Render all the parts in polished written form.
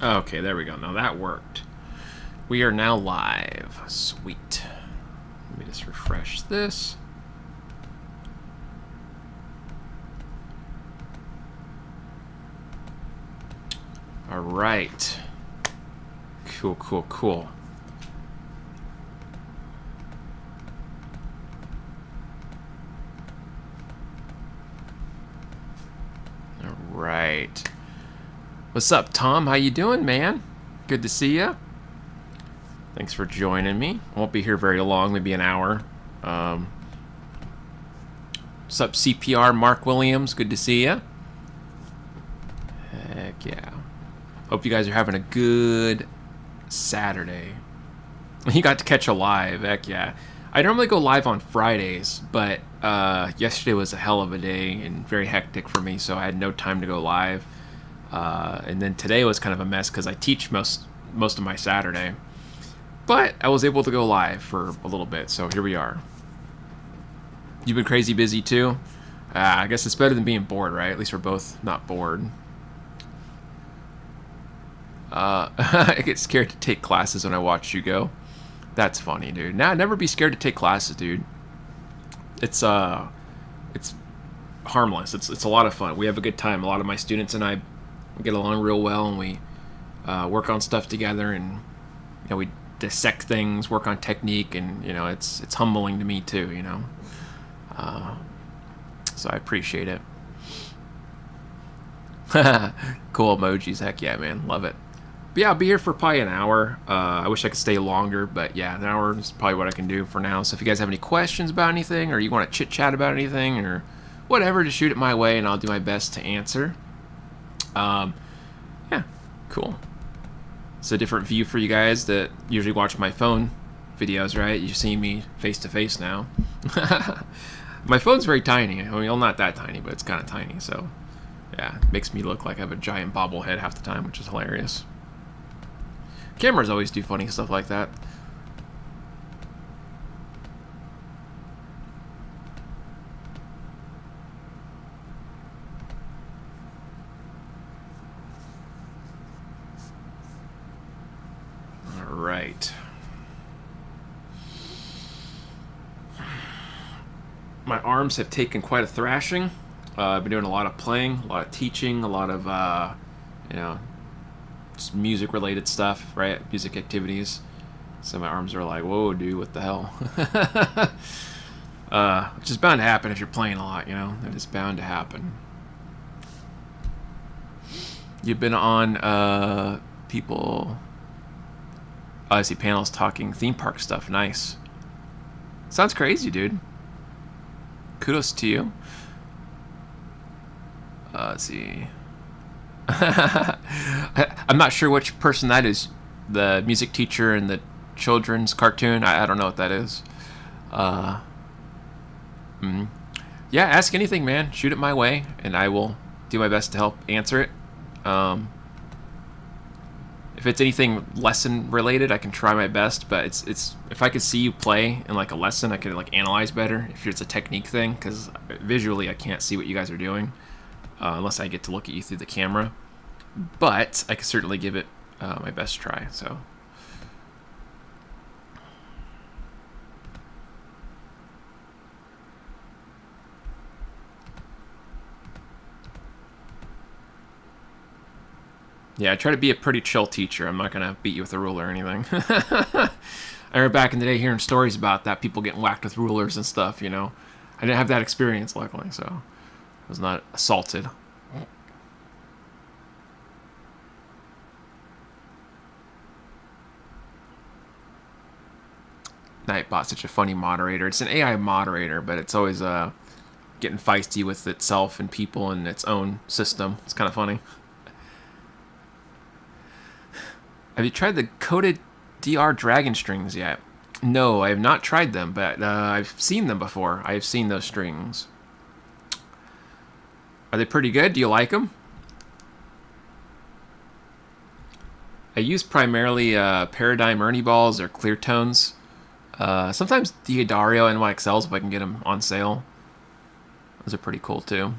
Okay, there we go. Now that worked. We are now live. Sweet. Let me just refresh this. All right. Cool, cool, cool. All right. What's up, Tom? How you doing, man? Good to see you. Thanks for joining me. I won't be here very long, maybe an hour. What's up, CPR Mark Williams? Good to see you. Heck yeah. Hope you guys are having a good Saturday. You got to catch a live. Heck yeah. I normally go live on Fridays, but yesterday was a hell of a day and very hectic for me, so I had no time to go live. And then today was kind of a mess because I teach most of my Saturday. But I was able to go live for a little bit, so here we are. You've been crazy busy too? I guess it's better than being bored, right? At least we're both not bored. I get scared to take classes when I watch you go. That's funny, dude. Nah, never be scared to take classes, dude. It's harmless. It's a lot of fun. We have a good time. A lot of my students and I get along real well, and we work on stuff together, and we dissect things, work on technique, and it's humbling to me too. So I appreciate it. Cool emojis. Heck yeah, man. Love it. But yeah, I'll be here for probably an hour. I wish I could stay longer, but yeah, an hour is probably what I can do for now. So if you guys have any questions about anything, or you want to chit chat about anything, or whatever, just shoot it my way and I'll do my best to answer. Yeah, cool. It's a different view for you guys that usually watch my phone videos, right? You see me face to face now. My phone's very tiny. I mean, well, not that tiny, but it's kind of tiny. So yeah, it makes me look like I have a giant bobblehead half the time, which is hilarious. Cameras always do funny stuff like that. All right. My arms have taken quite a thrashing. I've been doing a lot of playing, a lot of teaching, a lot of, just music-related stuff, right? Music activities. So my arms are like, whoa, dude, what the hell? Which is bound to happen if you're playing a lot, That is bound to happen. You've been on people... Oh, I see panels talking theme park stuff. Nice. Sounds crazy, dude. Kudos to you. Let's see. I'm not sure which person that is. The music teacher in the children's cartoon. I don't know what that is. Yeah, ask anything, man. Shoot it my way, and I will do my best to help answer it. If it's anything lesson related, I can try my best. But it's if I could see you play in like a lesson, I could like analyze better. If it's a technique thing, because visually I can't see what you guys are doing. Unless I get to look at you through the camera. But I can certainly give it my best try, so. Yeah, I try to be a pretty chill teacher. I'm not going to beat you with a ruler or anything. I remember back in the day hearing stories about that, people getting whacked with rulers and stuff, I didn't have that experience, luckily, so. Was not assaulted. Nightbot's such a funny moderator. It's an AI moderator, but it's always getting feisty with itself and people and its own system. It's kind of funny. Have you tried the coded DR dragon strings yet? No, I have not tried them, but I've seen them before. I've seen those strings. Are they pretty good? Do you like them? I use primarily Paradigm Ernie balls or clear tones. Sometimes Diodario NYXLs if I can get them on sale. Those are pretty cool too.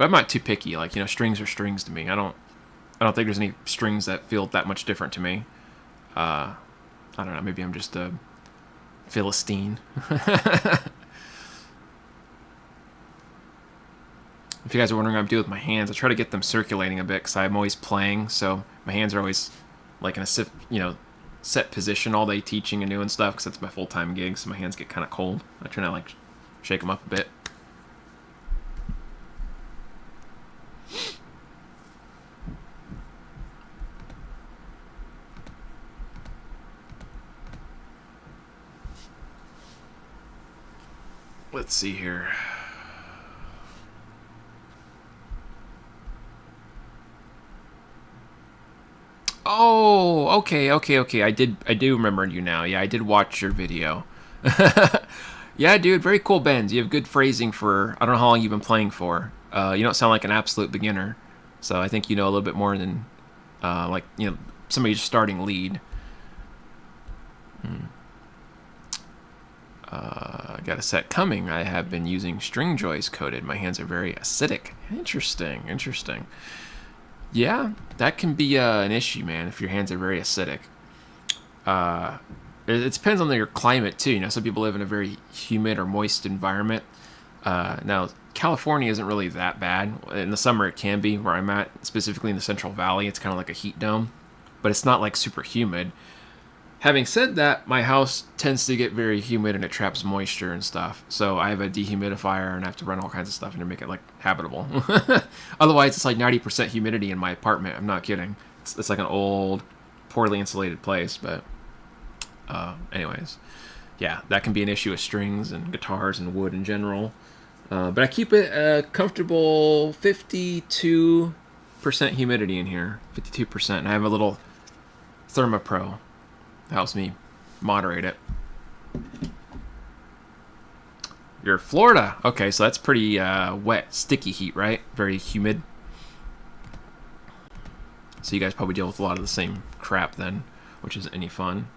But I'm not too picky. Like, you know, strings are strings to me. I don't think there's any strings that feel that much different to me. I don't know. Maybe I'm just a Philistine. If you guys are wondering what I'm doing with my hands, I try to get them circulating a bit because I'm always playing. So my hands are always like in a, you know, set position all day teaching and doing stuff because that's my full-time gig. So my hands get kind of cold. I try to like shake them up a bit. Let's see here. Oh, okay. I do remember you now. Yeah, I did watch your video. Yeah, dude, very cool bends. You have good phrasing for, I don't know how long you've been playing for. You don't sound like an absolute beginner. So I think you know a little bit more than, like, you know, somebody just starting lead. Got a set coming. I have been using string joys coated. My hands are very acidic. Interesting. Yeah, that can be an issue, man, if your hands are very acidic. It depends on your climate, too. You know, some people live in a very humid or moist environment. Now, California isn't really that bad. In the summer, it can be, where I'm at, specifically in the Central Valley. It's kind of like a heat dome, but it's not, like, super humid. Having said that, my house tends to get very humid and it traps moisture and stuff. So I have a dehumidifier and I have to run all kinds of stuff in to make it like habitable. Otherwise, it's like 90% humidity in my apartment. I'm not kidding. It's like an old, poorly insulated place. But anyways, yeah, that can be an issue with strings and guitars and wood in general. But I keep it a comfortable 52% humidity in here. 52%. And I have a little ThermaPro. Helps me moderate it. You're Florida. Okay, so that's pretty wet, sticky heat, right? Very humid. So you guys probably deal with a lot of the same crap then, which isn't any fun.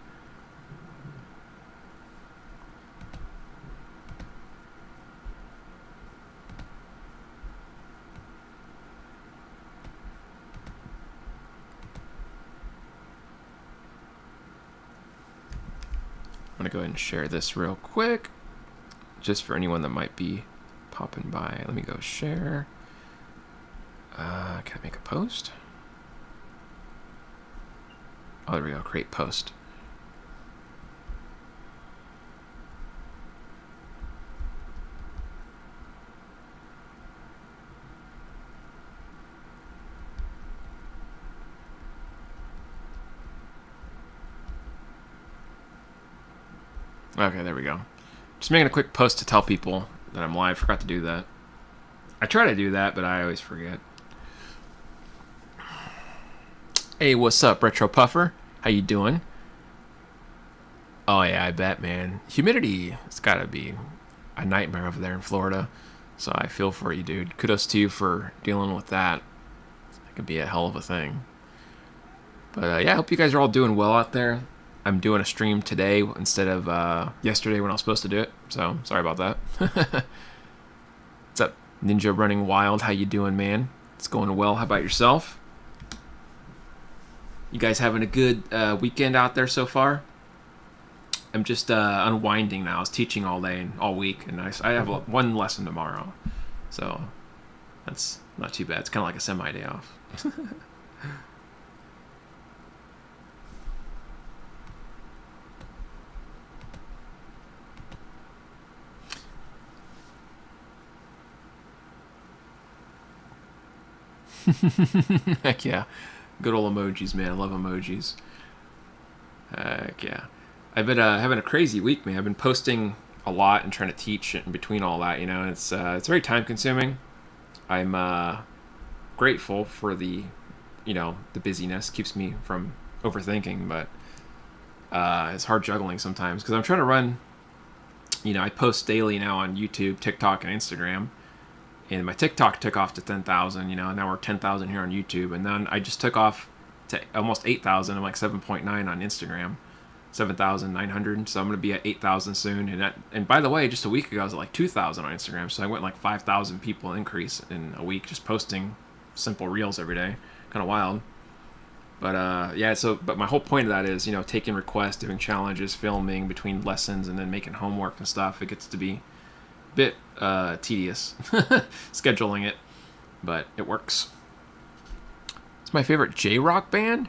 I'm going to go ahead and share this real quick, just for anyone that might be popping by. Let me go share. Can I make a post? Oh, there we go. Create post. Okay, there we go. Just making a quick post to tell people that I'm live. Forgot to do that. I try to do that, but I always forget. Hey, what's up, Retro Puffer? How you doing? Oh yeah, I bet, man. Humidity, it's gotta be a nightmare over there in Florida. So I feel for you, dude. Kudos to you for dealing with that. That could be a hell of a thing. But yeah, I hope you guys are all doing well out there. I'm doing a stream today instead of yesterday when I was supposed to do it. So sorry about that. What's up, Ninja Running Wild? How you doing, man? It's going well. How about yourself? You guys having a good weekend out there so far? I'm just unwinding now. I was teaching all day and all week, and I have one lesson tomorrow. So that's not too bad. It's kind of like a semi-day off. Heck yeah. Good old emojis, man. I love emojis. Heck yeah. I've been having a crazy week, man. I've been posting a lot and trying to teach in between all that, you know. And it's very time consuming. I'm grateful for the, you know, the busyness. Keeps me from overthinking, but it's hard juggling sometimes because I'm trying to run, you know, I post daily now on YouTube, TikTok, and Instagram. And my TikTok took off to 10,000, you know, and now we're 10,000 here on YouTube. And then I just took off to almost 8,000. I'm like 7.9 on Instagram. 7,900. So I'm gonna be at 8,000 soon. And by the way, just a week ago I was at like 2,000 on Instagram. So I went like 5,000 people increase in a week just posting simple reels every day. Kind of wild. But yeah. But my whole point of that is, taking requests, doing challenges, filming between lessons, and then making homework and stuff. It gets to be a bit tedious scheduling it, but it works. It's my favorite J-rock band.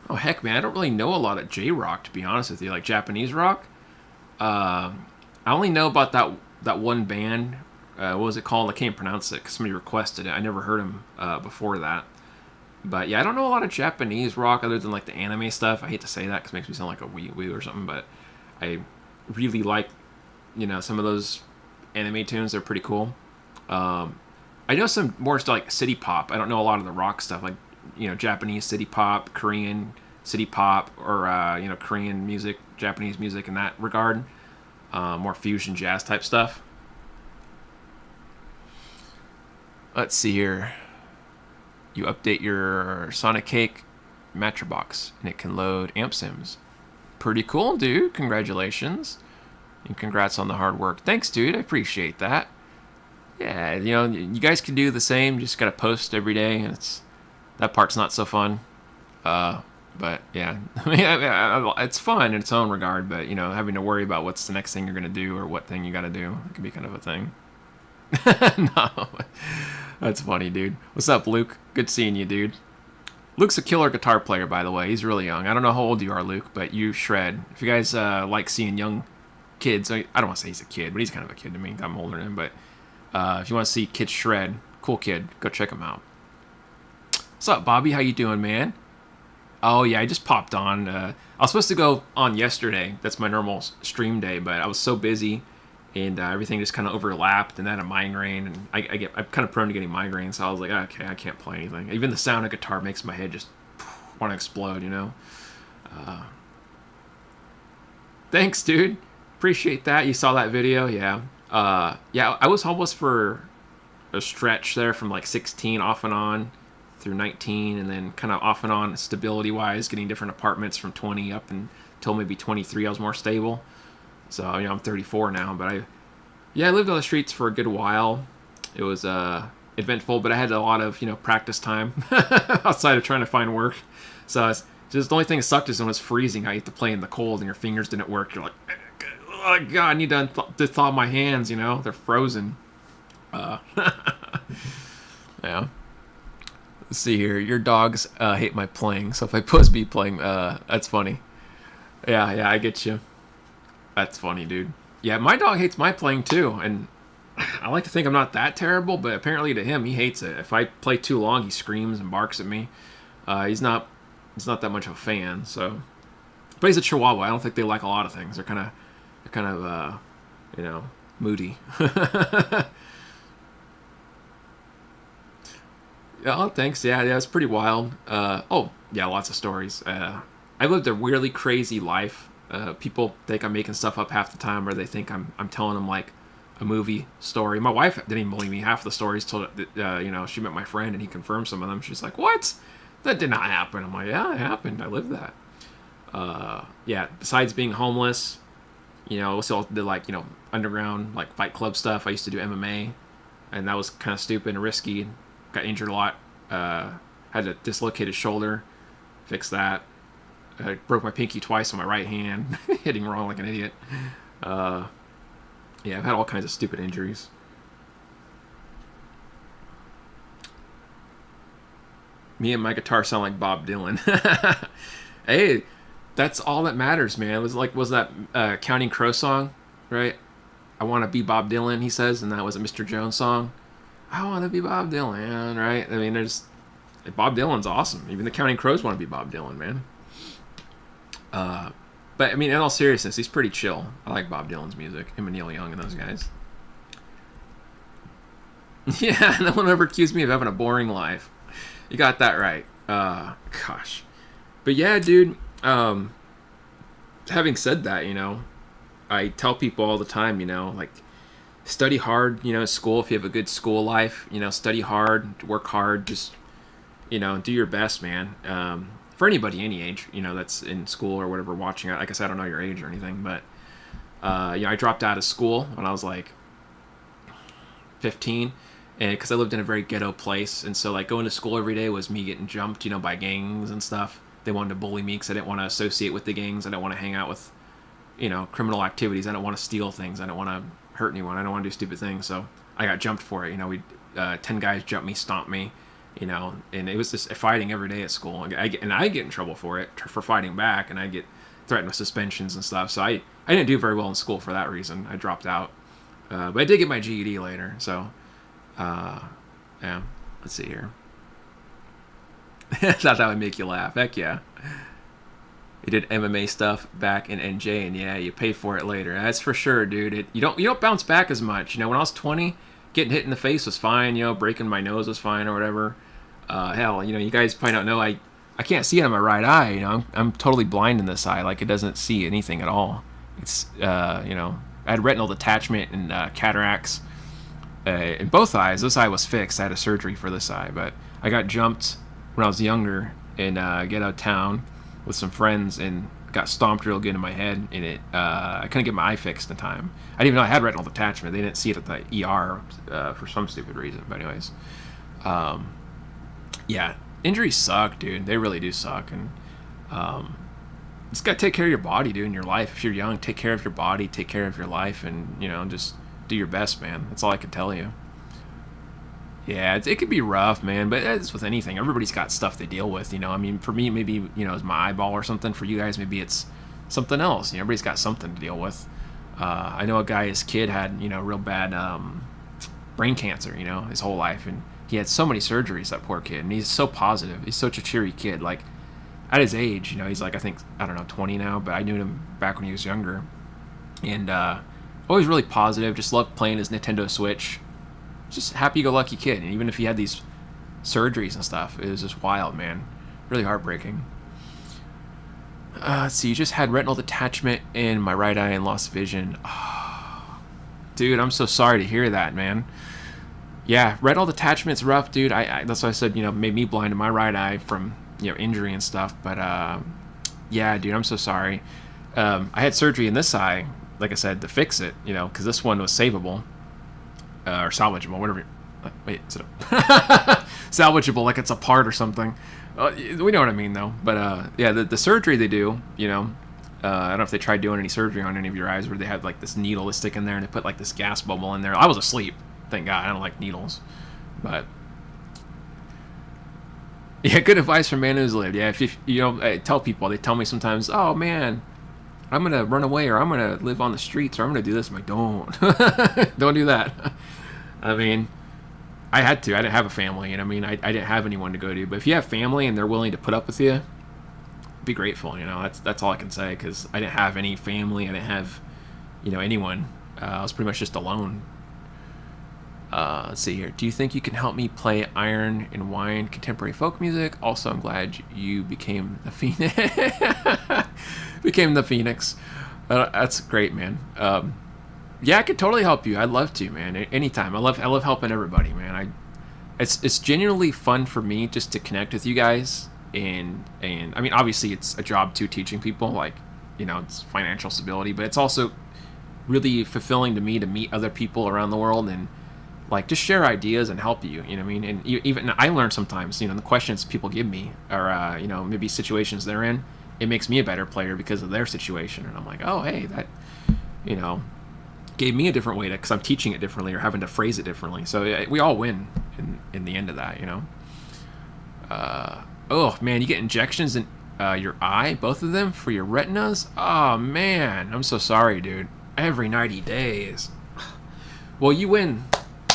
Oh heck, man! I don't really know a lot of J-rock, to be honest with you. Like Japanese rock. I only know about that one band. What was it called? I can't pronounce it because somebody requested it. I never heard them before that. But yeah, I don't know a lot of Japanese rock other than like the anime stuff. I hate to say that because it makes me sound like a wee or something. But I really like, some of those anime tunes. They're pretty cool. I know some more stuff like city pop. I don't know a lot of the rock stuff like, Japanese city pop, Korean city pop, or Korean music, Japanese music in that regard. More fusion jazz type stuff. Let's see here. You update your Sonic Cake Matchbox and it can load amp sims. Pretty cool, dude. Congratulations. And congrats on the hard work. Thanks, dude. I appreciate that. Yeah, you guys can do the same. Just gotta post every day, and that part's not so fun. But yeah, it's fun in its own regard. But having to worry about what's the next thing you're gonna do or what thing you gotta do, it can be kind of a thing. No, that's funny, dude. What's up, Luke? Good seeing you, dude. Luke's a killer guitar player, by the way. He's really young. I don't know how old you are, Luke, but you shred. If you guys like seeing young kids, I don't want to say he's a kid, but he's kind of a kid to me. I'm older than him, but if you want to see kids shred, cool kid, go check him out. What's up, Bobby? How you doing, man? Oh yeah, I just popped on. I was supposed to go on yesterday. That's my normal stream day, but I was so busy, and everything just kind of overlapped. And then a migraine, and I'm kind of prone to getting migraines. So I was like, okay, I can't play anything. Even the sound of guitar makes my head just want to explode. Thanks, dude. Appreciate that. You saw that video, yeah. Yeah, I was homeless for a stretch there from like 16 off and on through 19, and then kind of off and on stability wise, getting different apartments from 20 up until maybe 23. I was more stable. So I'm 34 now, but I lived on the streets for a good while. It was eventful, but I had a lot of practice time outside of trying to find work. So it's just the only thing that sucked is when it was freezing. I had to play in the cold and your fingers didn't work. You're like, oh god, I need to thaw my hands. They're frozen. Yeah. Let's see here. Your dogs hate my playing, so if I post me playing, that's funny. Yeah, I get you. That's funny, dude. Yeah, my dog hates my playing too, and I like to think I'm not that terrible, but apparently to him, he hates it. If I play too long, he screams and barks at me. He's not that much of a fan, so. But he's a Chihuahua. I don't think they like a lot of things. They're kind of, moody. Oh, thanks. Yeah, it's pretty wild. Oh, yeah, lots of stories. I lived a really crazy life. People think I'm making stuff up half the time, or they think I'm telling them like a movie story. My wife didn't even believe me half the stories till she met my friend and he confirmed some of them. She's like, "What? That did not happen." I'm like, "Yeah, it happened. I lived that." Yeah. Besides being homeless, I also did like underground like fight club stuff. I used to do MMA, and that was kind of stupid and risky. Got injured a lot. Had a dislocated shoulder. Fixed that. I broke my pinky twice on my right hand, hitting wrong like an idiot. Yeah, I've had all kinds of stupid injuries. Me and my guitar sound like Bob Dylan. Hey, that's all that matters, man. Was that Counting Crow song, right? I want to be Bob Dylan, he says, and that was a Mr. Jones song. I want to be Bob Dylan, right? I mean, Bob Dylan's awesome. Even the Counting Crows want to be Bob Dylan, man. But I mean, in all seriousness, he's pretty chill. I like Bob Dylan's music. Him and Neil Young and those guys. Yeah, no one ever accused me of having a boring life. You got that right. Gosh. But yeah, dude. Having said that, I tell people all the time, like, study hard, at school. If you have a good school life, study hard, work hard, just, do your best, man. for anybody any age, that's in school or whatever watching. Like I said, I don't know your age or anything, but I dropped out of school when I was like 15, and because I lived in a very ghetto place, and so like going to school every day was me getting jumped, by gangs and stuff. They wanted to bully me because I didn't want to associate with the gangs. I didn't want to hang out with, criminal activities. I don't want to steal things. I don't want to hurt anyone. I don't want to do stupid things. So I got jumped for it. 10 guys jumped me, stomped me, and it was just fighting every day at school. I get in trouble for it, for fighting back, and I get threatened with suspensions and stuff. So I didn't do very well in school for that reason. I dropped out. But I did get my GED later. So, yeah, let's see here. Thought that would make you laugh. Heck yeah. You did MMA stuff back in NJ, and yeah, you pay for it later. That's for sure, dude. You don't bounce back as much. When I was 20, getting hit in the face was fine. Breaking my nose was fine or whatever. Hell, you guys probably don't know. I can't see it on my right eye. I'm totally blind in this eye. Like, it doesn't see anything at all. It's I had retinal detachment and cataracts in both eyes. This eye was fixed. I had a surgery for this eye, but I got jumped when I was younger in ghetto town with some friends and got stomped real good in my head, and I couldn't get my eye fixed in time. I didn't even know I had retinal detachment. They didn't see it at the ER for some stupid reason. But anyways, yeah, injuries suck, dude. They really do suck, and just gotta take care of your body, dude, in your life. If you're young, take care of your body, take care of your life, and just do your best, man. That's all I can tell you. Yeah, it could be rough, man, but it's with anything. Everybody's got stuff they deal with, for me, maybe, it's my eyeball or something. For you guys, maybe it's something else. Everybody's got something to deal with. I know a guy, his kid had, real bad brain cancer, his whole life, and he had so many surgeries, that poor kid, and he's so positive. He's such a cheery kid. Like, at his age, he's like, I think, 20 now, but I knew him back when he was younger, and always really positive, just loved playing his Nintendo Switch. Just happy-go-lucky kid, and even if he had these surgeries and stuff, it was just wild, man. Really heartbreaking. Let's see, you just had retinal detachment in my right eye and lost vision. Oh, dude, I'm so sorry to hear that, man. Yeah, retinal detachment's rough, dude. I that's why I said, made me blind in my right eye from, injury and stuff. But, yeah, dude, I'm so sorry. I had surgery in this eye, like I said, to fix it, because this one was savable. Or salvageable, whatever. Wait, is it salvageable, like it's a part or something? We know what I mean, though. But yeah, the surgery they do, I don't know if they tried doing any surgery on any of your eyes where they had like this needle to stick in there and they put like this gas bubble in there. I was asleep, thank God. I don't like needles, but yeah, good advice from a man who's lived. Yeah, if I tell people, they tell me sometimes, oh man, I'm gonna run away, or I'm gonna live on the streets, or I'm gonna do this. I'm like, don't, don't do that. I mean, I had to. I didn't have a family, and I didn't have anyone to go to. But if you have family and they're willing to put up with you, be grateful. That's all I can say, because I didn't have any family. I didn't have, anyone. I was pretty much just alone. Let's see here. Do you think you can help me play Iron and Wine contemporary folk music? Also, I'm glad you became the Phoenix. That's great, man. Yeah, I could totally help you. I'd love to, man. Anytime. I love helping everybody, man. It's genuinely fun for me just to connect with you guys, and I mean, obviously it's a job too, teaching people, like, it's financial stability, but it's also really fulfilling to me to meet other people around the world and like just share ideas and help you. You know what I mean? And even I learn sometimes. The questions people give me, or maybe situations they're in, it makes me a better player because of their situation, and I'm like, oh hey, that gave me a different way to, because I'm teaching it differently or having to phrase it differently. So we all win in the end of that, oh man, you get injections in your eye, both of them, for your retinas. Oh man, I'm so sorry, dude. Every 90 days. Well, you win.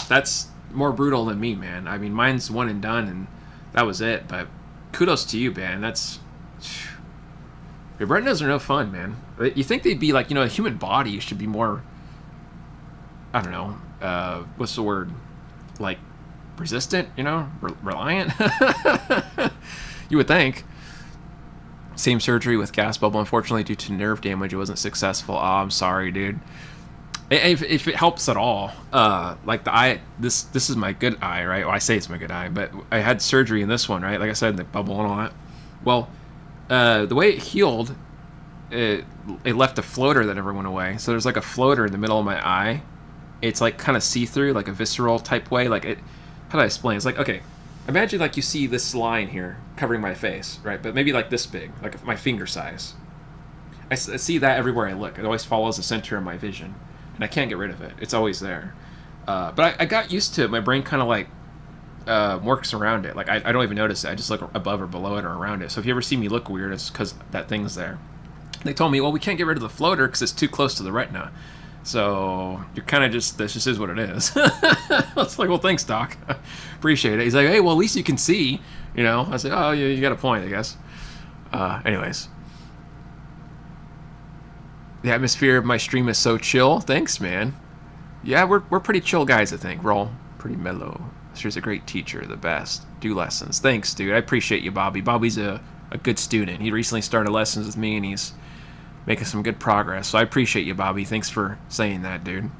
That's more brutal than me, man. I mean, mine's one and done, and that was it. But kudos to you, man. Your retinas are no fun, man. You think they'd be like, the human body should be more, I don't know, what's the word? Like, resistant, reliant? You would think. Same surgery with gas bubble. Unfortunately, due to nerve damage, it wasn't successful. Oh, I'm sorry, dude. If it helps at all, like the eye, this is my good eye, right? Well, I say it's my good eye, but I had surgery in this one, right? Like I said, the bubble and all that. Well, The way it healed, it left a floater that never went away. So there's like a floater in the middle of my eye. It's like kind of see-through, like a visceral type way. Like it, how do I explain? It's like, okay, imagine like you see this line here covering my face, right? But maybe like this big, like my finger size. I see that everywhere I look. It always follows the center of my vision, and I can't get rid of it. It's always there. But I got used to it. My brain kind of like works around it. Like I don't even notice it. I just look above or below it or around it. So if you ever see me look weird, it's because that thing's there. They told me, well, we can't get rid of the floater because it's too close to the retina. So you're kind of just, this just is what it is. I was like, well, thanks, Doc. Appreciate it. He's like, hey, well, at least you can see. You know, I said, oh, you got a point, I guess. Anyways. The atmosphere of my stream is so chill. Thanks, man. Yeah, we're pretty chill guys, I think. We're all pretty mellow. She's a great teacher, the best. Do lessons. Thanks, dude. I appreciate you, Bobby. Bobby's a good student. He recently started lessons with me, and he's making some good progress. So I appreciate you, Bobby. Thanks for saying that, dude.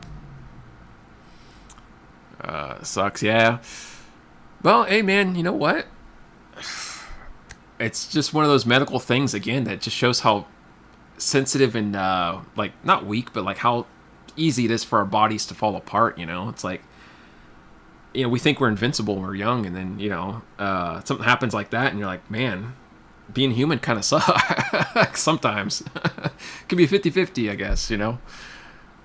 Sucks, yeah. Well, hey, man, you know what? It's just one of those medical things, again, that just shows how sensitive and, like, not weak, but, like, how easy it is for our bodies to fall apart, you know? It's like, you know, we think we're invincible when we're young, and then, you know, something happens like that, and you're like, man, being human kind of sucks sometimes. Could be 50-50, I guess, you know?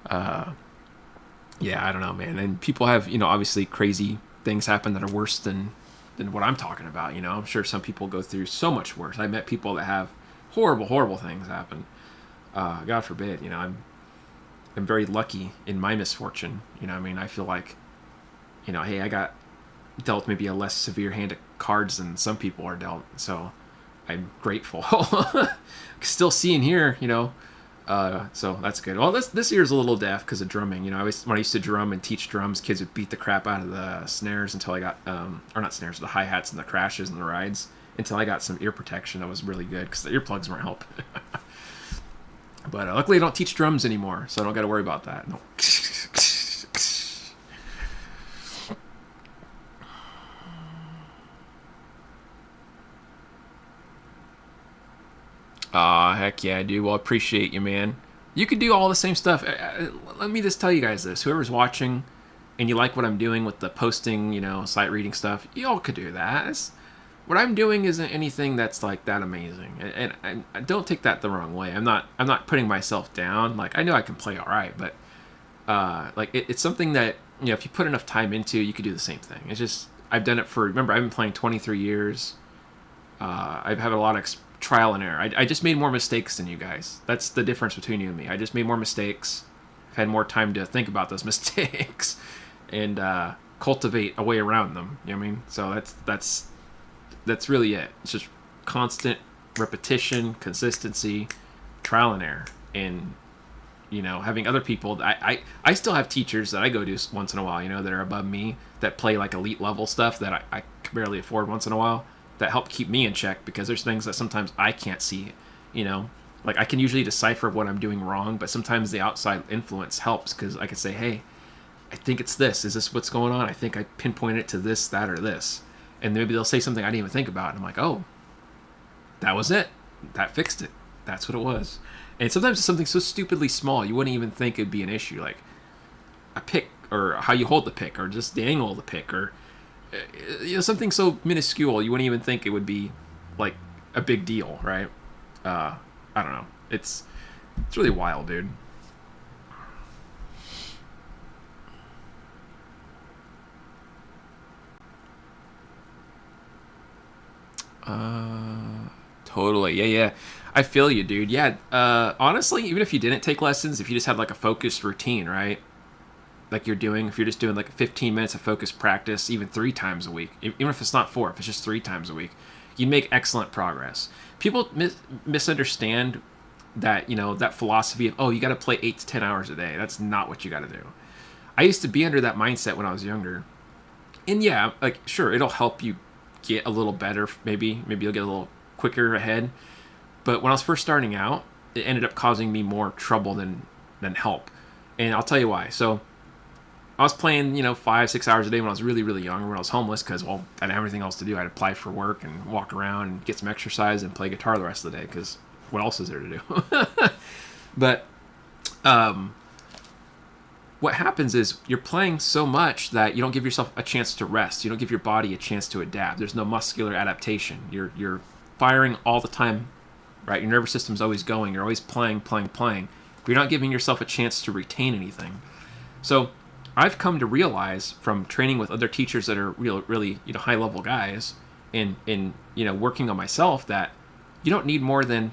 Yeah, I don't know, man. And people have, you know, obviously crazy things happen that are worse than what I'm talking about, you know? I'm sure some people go through so much worse. I met people that have horrible things happen. God forbid, you know, I'm very lucky in my misfortune. You know, I mean, I feel like, you know, hey, I got dealt maybe a less severe hand of cards than some people are dealt, so I'm grateful. Still seeing here, you know, so that's good. Well, this year's a little deaf because of drumming. You know, when I used to drum and teach drums, kids would beat the crap out of the snares until I got, or not snares, the hi-hats and the crashes and the rides, until I got some ear protection that was really good because the earplugs weren't helping. But luckily I don't teach drums anymore, so I don't got to worry about that. No. Heck yeah, dude. Well, I appreciate you, man. You could do all the same stuff. Let me just tell you guys this. Whoever's watching and you like what I'm doing with the posting, you know, sight reading stuff, you all could do that. What I'm doing isn't anything that's like that amazing. And don't take that the wrong way. I'm not putting myself down. Like, I know I can play all right, but like it's something that, you know, if you put enough time into, you could do the same thing. It's just, I've done it for, remember, I've been playing 23 years. I've had a lot of trial and error. I just made more mistakes than you guys. That's the difference between you and me. I just made more mistakes. I've had more time to think about those mistakes and cultivate a way around them. You know what I mean? So that's really it. It's just constant repetition, consistency, trial and error, and, you know, having other people. I still have teachers that I go to once in a while, you know, that are above me, that play like elite level stuff that I can barely afford once in a while, that help keep me in check, because there's things that sometimes I can't see, you know. Like, I can usually decipher what I'm doing wrong, but sometimes the outside influence helps, because I can say, hey, I think it's this. Is this what's going on? I think I pinpointed it to this, that, or this. And maybe they'll say something I didn't even think about. And I'm like, oh, that was it. That fixed it. That's what it was. And sometimes it's something so stupidly small, you wouldn't even think it'd be an issue. Like a pick, or how you hold the pick, or just the angle of the pick, or, you know, something so minuscule, you wouldn't even think it would be like a big deal, right? I don't know. It's really wild, dude. Totally. Yeah. I feel you, dude. Yeah. Honestly, even if you didn't take lessons, if you just had like a focused routine, right? Like you're doing, if you're just doing like 15 minutes of focused practice, even 3 times a week, even if it's not 4, if it's just 3 times a week, you make excellent progress. People misunderstand that, you know, that philosophy of, oh, you got to play 8 to 10 hours a day. That's not what you got to do. I used to be under that mindset when I was younger. And yeah, like, sure, it'll help you get a little better. Maybe you'll get a little quicker ahead. But when I was first starting out, it ended up causing me more trouble than help. And I'll tell you why. So I was playing, 5, 6 hours a day when I was really, really young, when I was homeless, because, well, I didn't have anything else to do. I'd apply for work and walk around and get some exercise and play guitar the rest of the day, because what else is there to do? But what happens is you're playing so much that you don't give yourself a chance to rest. You don't give your body a chance to adapt. There's no muscular adaptation. You're firing all the time, right? Your nervous system's always going. You're always playing. But you're not giving yourself a chance to retain anything. So I've come to realize from training with other teachers that are really high level guys, and working on myself, that you don't need more than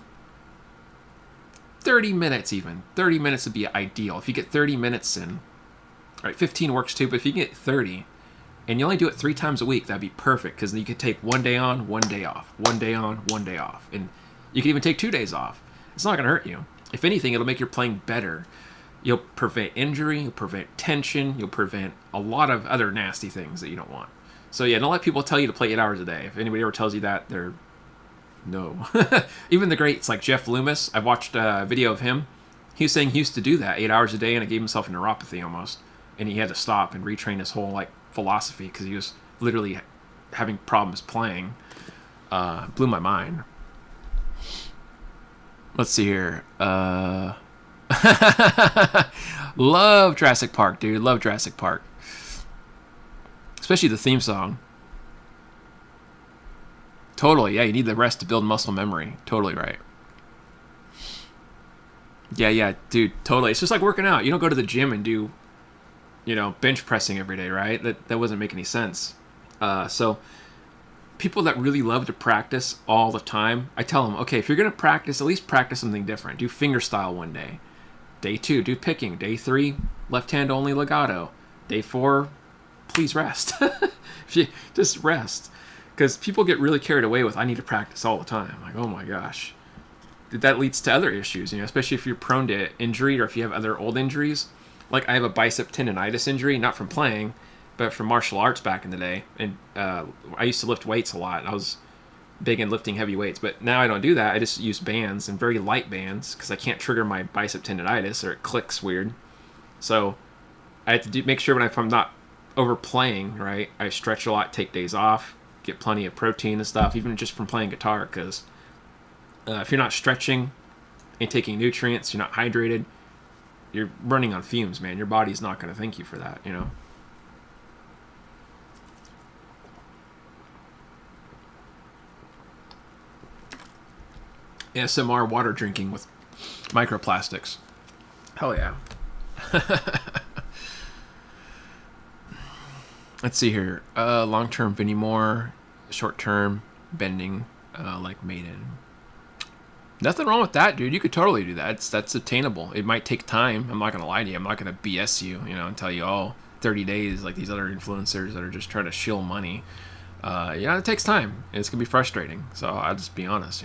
30 minutes even. 30 minutes would be ideal. If you get 30 minutes in, right, 15 works too, but if you get 30 and you only do it 3 times a week, that'd be perfect, because then you could take 1 day on, 1 day off, 1 day on, 1 day off. And you could even take 2 days off. It's not going to hurt you. If anything, it'll make your playing better. You'll prevent injury, you'll prevent tension, you'll prevent a lot of other nasty things that you don't want. So yeah, don't let people tell you to play 8 hours a day. If anybody ever tells you that, they're no. Even the greats like Jeff Loomis, I watched a video of him. He was saying he used to do that 8 hours a day, and it gave himself a neuropathy almost, and he had to stop and retrain his whole philosophy, because he was literally having problems playing. Blew my mind. Let's see here. Love Jurassic Park, dude. Love Jurassic Park, especially the theme song. Totally, yeah, you need the rest to build muscle memory. Totally right. Yeah, dude, totally. It's just like working out. You don't go to the gym and do, bench pressing every day, right? That wouldn't make any sense. So people that really love to practice all the time, I tell them, okay, if you're going to practice, at least practice something different. Do fingerstyle one day. Day 2, do picking. Day 3, left hand only legato. Day 4, please rest. If you just rest. Because people get really carried away with, I need to practice all the time. Like, oh my gosh. That leads to other issues, especially if you're prone to injury, or if you have other old injuries. Like, I have a bicep tendonitis injury, not from playing, but from martial arts back in the day. And I used to lift weights a lot. I was big in lifting heavy weights, but now I don't do that. I just use bands, and very light bands, because I can't trigger my bicep tendonitis, or it clicks weird. So I have to make sure if I'm not overplaying, right, I stretch a lot, take days off, get plenty of protein and stuff, even just from playing guitar, because if you're not stretching and taking nutrients, you're not hydrated, you're running on fumes, man. Your body's not going to thank you for that, ASMR water drinking with microplastics. Hell yeah. Let's see here. Long-term Vinnie Moore, short-term bending, like Maiden. Nothing wrong with that, dude. You could totally do that. That's attainable. It might take time. I'm not going to lie to you. I'm not going to BS you, and tell you, 30 days like these other influencers that are just trying to shill money. It takes time. It's going to be frustrating. So I'll just be honest,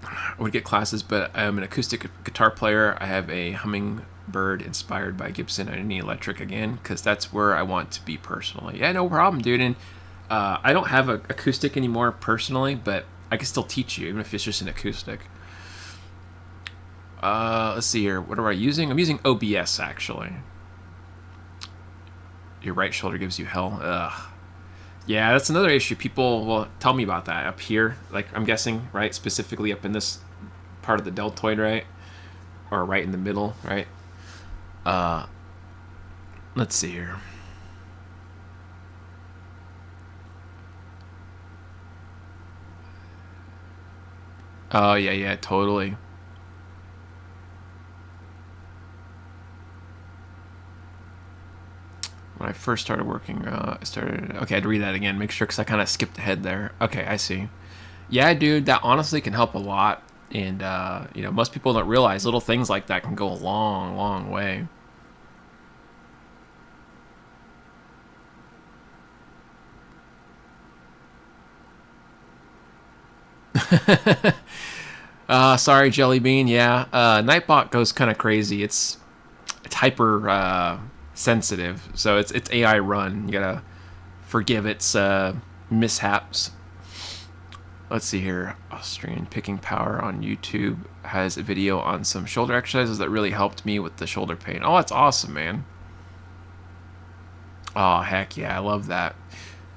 I would get classes, but I'm an acoustic guitar player. I have a Hummingbird inspired by Gibson. I need electric again, because that's where I want to be personally. Yeah, no problem, dude. And I don't have an acoustic anymore personally, but I can still teach you, even if it's just an acoustic. Let's see here. What am I using? I'm using OBS, actually. Your right shoulder gives you hell. Ugh. Yeah, that's another issue. People will tell me about that up here. Like, I'm guessing, right? Specifically up in this part of the deltoid, right? Or right in the middle, right? Let's see here. Oh, yeah, totally. When I first started working, okay, I had to read that again, make sure, because I kind of skipped ahead there. Okay, I see. Yeah, dude, that honestly can help a lot. And, most people don't realize little things like that can go a long, long way. Sorry, Jelly Bean. Yeah, Nightbot goes kind of crazy. It's hyper sensitive, so it's AI run. You gotta forgive its mishaps. Let's see here. Australian Picking Power on YouTube has a video on some shoulder exercises that really helped me with the shoulder pain. Oh, that's awesome, man. Oh, heck yeah, I love that.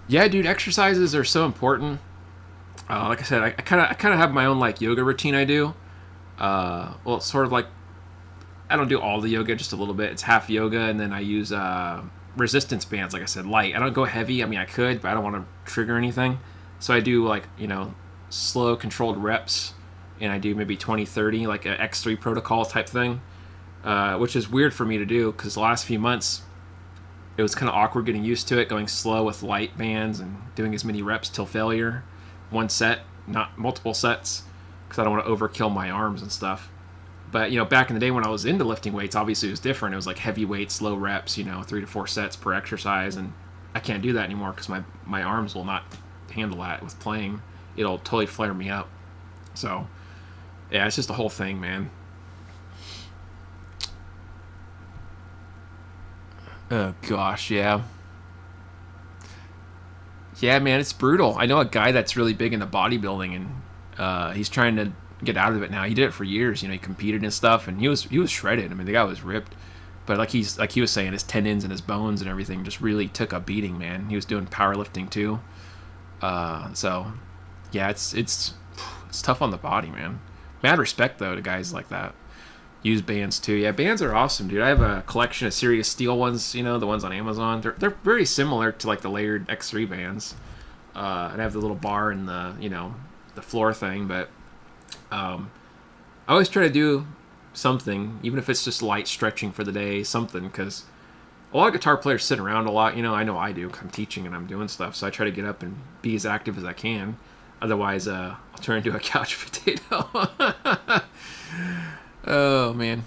Yeah, dude, exercises are so important. Like I said, I kind of have my own like yoga routine I do. Well, it's sort of like I don't do all the yoga, just a little bit. It's half yoga, and then I use resistance bands. Like I said, light. I don't go heavy. I mean, I could, but I don't want to trigger anything. So I do like slow, controlled reps, and I do maybe 20, 30, like an X3 protocol type thing, which is weird for me to do because the last few months it was kind of awkward getting used to it, going slow with light bands and doing as many reps till failure. One set, not multiple sets, because I don't want to overkill my arms and stuff. But back in the day when I was into lifting weights, obviously it was different. It was like heavy weights, low reps, 3 to 4 sets per exercise, and I can't do that anymore because my arms will not handle that with playing. It'll totally flare me up. So yeah, it's just the whole thing, man. Oh gosh, yeah. Yeah, man, it's brutal. I know a guy that's really big into bodybuilding, and he's trying to get out of it now. He did it for years. He competed and stuff, and he was shredded. I mean, the guy was ripped, but like he was saying, his tendons and his bones and everything just really took a beating, man. He was doing powerlifting too. So yeah, it's tough on the body, man. Mad respect though to guys like that. Use bands too. Yeah, bands are awesome, dude. I have a collection of Serious Steel ones, the ones on Amazon. They're very similar to like the layered X3 bands. And I have the little bar and the floor thing, but I always try to do something, even if it's just light stretching for the day, something, because a lot of guitar players sit around a lot. I know I do, 'cause I'm teaching and I'm doing stuff, so I try to get up and be as active as I can. Otherwise, I'll turn into a couch potato. Oh, man.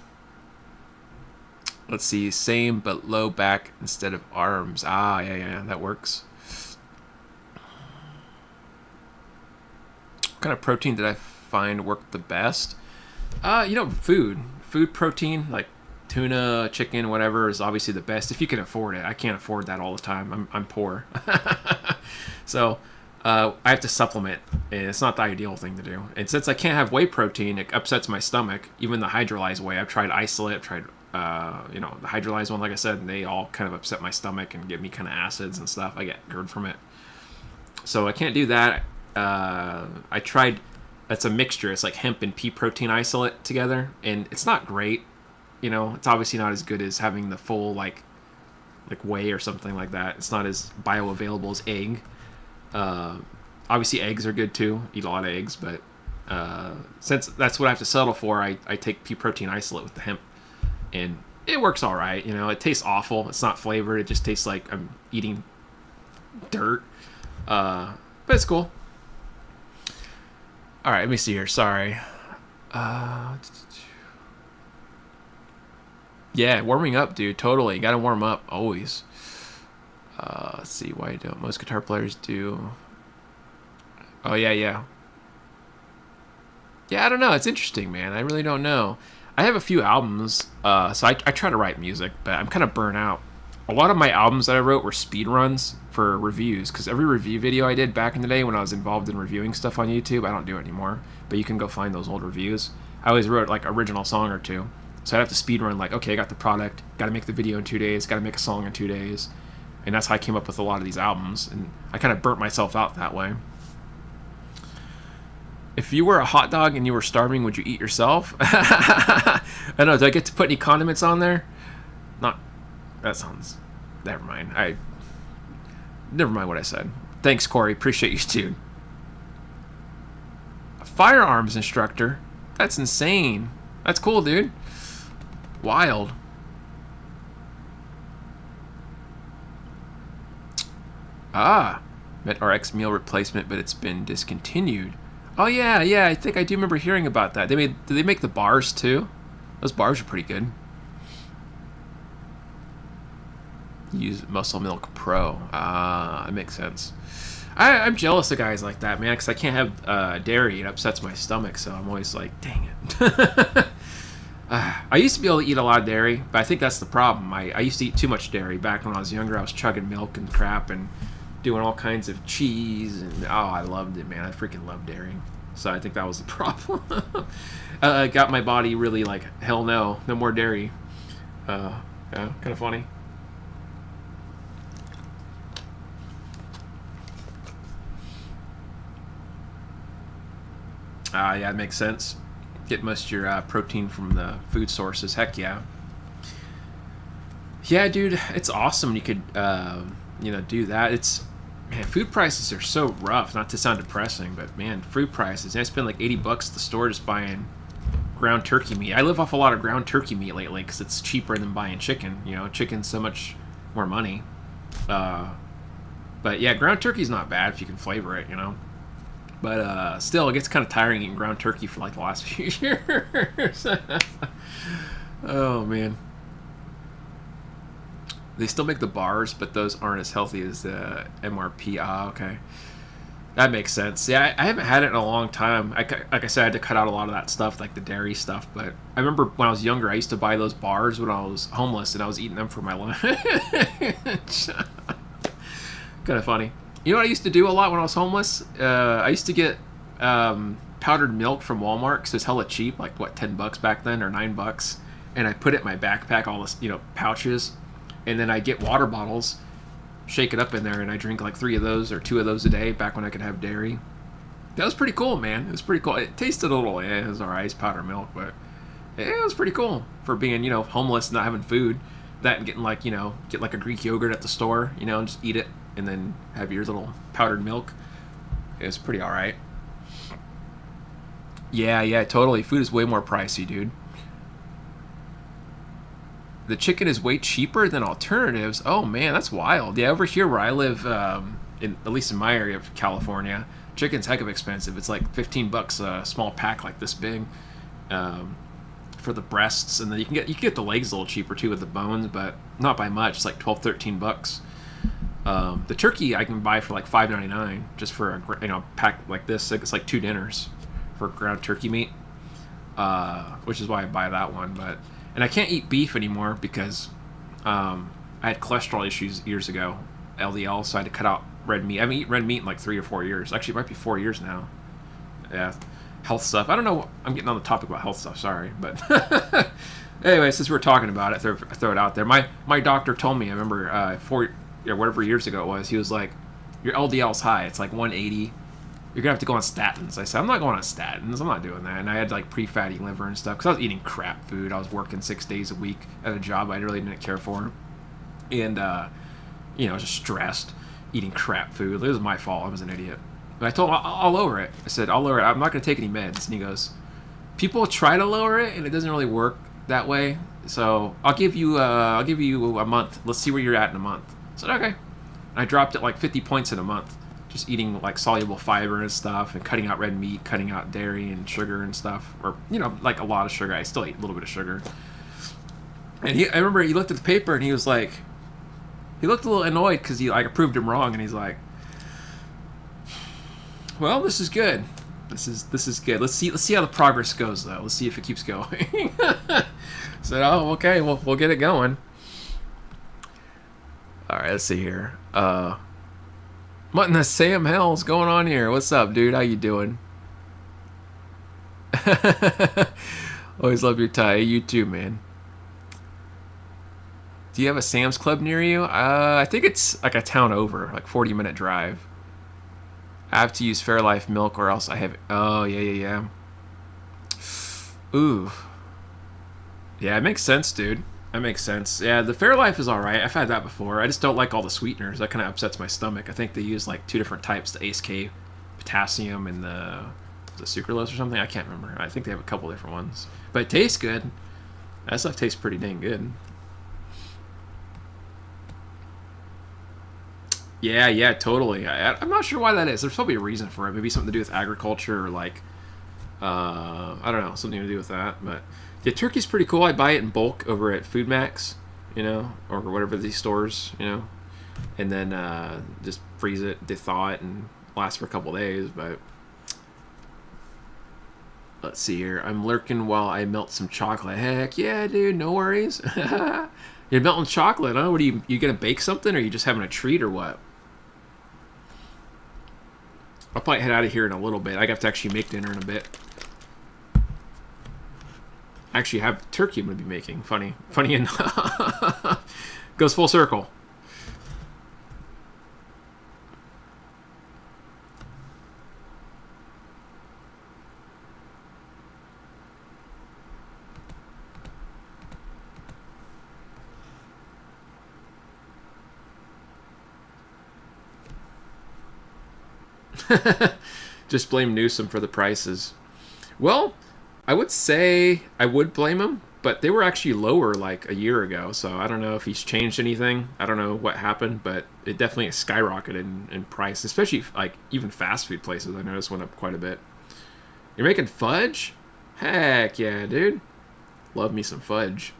Let's see. Same, but low back instead of arms. Ah, yeah, that works. What kind of protein did I find worked the best? Food. Food protein, like tuna, chicken, whatever, is obviously the best if you can afford it. I can't afford that all the time. I'm poor. So I have to supplement, and it's not the ideal thing to do. And since I can't have whey protein, it upsets my stomach. Even the hydrolyzed whey, I've tried isolate, I've tried the hydrolyzed one, like I said, and they all kind of upset my stomach and give me kind of acids and stuff. I get GERD from it, so I can't do that. I tried. It's a mixture. It's like hemp and pea protein isolate together, and it's not great. It's obviously not as good as having the full like whey or something like that. It's not as bioavailable as egg. Obviously eggs are good too. Eat a lot of eggs, but since that's what I have to settle for, I take pea protein isolate with the hemp, and it works all right. It tastes awful. It's not flavored. It just tastes like I'm eating dirt. But it's cool. All right, let me see here. Sorry. Yeah, warming up, dude. Totally. Got to warm up always. Let's see. Why don't most guitar players do? Oh, yeah. Yeah, I don't know. It's interesting, man. I really don't know. I have a few albums, so I try to write music, but I'm kind of burnt out. A lot of my albums that I wrote were speed runs for reviews, because every review video I did back in the day when I was involved in reviewing stuff on YouTube, I don't do it anymore, but you can go find those old reviews. I always wrote like original song or two, so I'd have to speed run like, okay, I got the product, got to make the video in 2 days, got to make a song in 2 days, and that's how I came up with a lot of these albums, and I kind of burnt myself out that way. If you were a hot dog and you were starving, would you eat yourself? I don't know, do I get to put any condiments on there? Not. That sounds... Never mind. Never mind what I said. Thanks, Corey. Appreciate you, dude. A firearms instructor? That's insane. That's cool, dude. Wild. Met RX meal replacement, but it's been discontinued. Oh, yeah. I think I do remember hearing about that. Did they make the bars, too? Those bars are pretty good. Use Muscle Milk Pro. That makes sense. I'm jealous of guys like that, man, because I can't have dairy. It upsets my stomach, so I'm always like, dang it. I used to be able to eat a lot of dairy, but I think that's the problem. I used to eat too much dairy. Back when I was younger, I was chugging milk and crap, and doing all kinds of cheese, and I loved it, man. I freaking love dairy. So I think that was the problem. Got my body really like, hell no more dairy. Yeah, kind of funny. Yeah, it makes sense. Get most of your protein from the food sources. Heck yeah. Yeah, dude, it's awesome. You could, do that. Man, food prices are so rough. Not to sound depressing, but man, food prices. I spend like $80 at the store just buying ground turkey meat. I live off a lot of ground turkey meat lately because it's cheaper than buying chicken. Chicken's so much more money. But yeah, ground turkey's not bad if you can flavor it. But still, it gets kind of tiring eating ground turkey for like the last few years. Oh man. They still make the bars, but those aren't as healthy as the MRP. Okay. That makes sense. Yeah, I haven't had it in a long time. Like I said, I had to cut out a lot of that stuff, like the dairy stuff. But I remember when I was younger, I used to buy those bars when I was homeless, and I was eating them for my lunch. Kind of funny. You know what I used to do a lot when I was homeless? I used to get powdered milk from Walmart because it was hella cheap, like what, $10 back then or $9, and I put it in my backpack, all this, pouches. And then I get water bottles, shake it up in there, and I drink like 3 of those or 2 of those a day back when I could have dairy. That was pretty cool, man. It was pretty cool. It tasted a little, it was alright, it's powdered milk, but it was pretty cool for being, homeless and not having food. That and getting like, get like a Greek yogurt at the store, and just eat it and then have your little powdered milk. It was pretty alright. Yeah, totally. Food is way more pricey, dude. The chicken is way cheaper than alternatives. Oh man, that's wild. Yeah, over here where I live, at least in my area of California, chicken's heck of expensive. It's like $15 a small pack, like this big, for the breasts, and then you can get the legs a little cheaper too with the bones, but not by much. It's like $12-13. The turkey I can buy for like $5.99 just for a pack like this. It's like 2 dinners for ground turkey meat, which is why I buy that one, but. And I can't eat beef anymore because I had cholesterol issues years ago, LDL, so I had to cut out red meat. I haven't eaten red meat in like 3 or 4 years. Actually, it might be 4 years now. Yeah, health stuff. I don't know. I'm getting on the topic about health stuff. Sorry, but anyway, since we're talking about it, throw it out there. My doctor told me. I remember whatever years ago it was. He was like, "Your LDL's high. It's like 180. You're gonna have to go on statins." I said, "I'm not going on statins. I'm not doing that." And I had like pre-fatty liver and stuff because I was eating crap food. I was working 6 days a week at a job I really didn't care for, and I was just stressed, eating crap food. It was my fault. I was an idiot. But I told him I'll lower it. I said I'll lower it. I'm not gonna take any meds. And he goes, "People try to lower it, and it doesn't really work that way. So I'll give you a month. Let's see where you're at in a month." I said okay. And I dropped it like 50 points in a month. Just eating like soluble fiber and stuff, and cutting out red meat, cutting out dairy and sugar and stuff, or like a lot of sugar. I still eat a little bit of sugar. And I remember he looked at the paper and he was like, he looked a little annoyed because I proved him wrong, and he's like, "Well, this is good. This is good. Let's see how the progress goes though. Let's see if it keeps going." So oh okay, we'll get it going. All right, let's see here. What in the Sam hell's going on here? What's up, dude? How you doing? Always love your tie. You too, man. Do you have a Sam's Club near you? I think it's like a town over, like 40-minute drive. I have to use Fairlife milk or else I have... Oh, yeah. Ooh. Yeah, it makes sense, dude. That makes sense. Yeah, the Fairlife is alright. I've had that before. I just don't like all the sweeteners. That kind of upsets my stomach. I think they use like 2 different types, the Ace K potassium and the sucralose or something. I can't remember. I think they have a couple different ones. But it tastes good. That stuff tastes pretty dang good. Yeah, totally. I'm not sure why that is. There's probably a reason for it. Maybe something to do with agriculture or like, I don't know, something to do with that. But the turkey's pretty cool. I buy it in bulk over at Food Max, or whatever these stores, and then just freeze it, thaw it, and last for a couple days. But let's see here. I'm lurking while I melt some chocolate. Heck yeah, dude, no worries. You're melting chocolate, huh? What are you gonna bake something, or are you just having a treat, or what? I'll probably head out of here in a little bit. I have to actually make dinner in a bit. Actually have turkey I'm going to be making. Funny enough. Goes full circle. Just blame Newsom for the prices. Well, I would say I would blame him, but they were actually lower like a year ago, so I don't know if he's changed anything. I don't know what happened, but it definitely skyrocketed in price, especially like even fast food places. I noticed went up quite a bit. You're making fudge? Heck yeah, dude. Love me some fudge.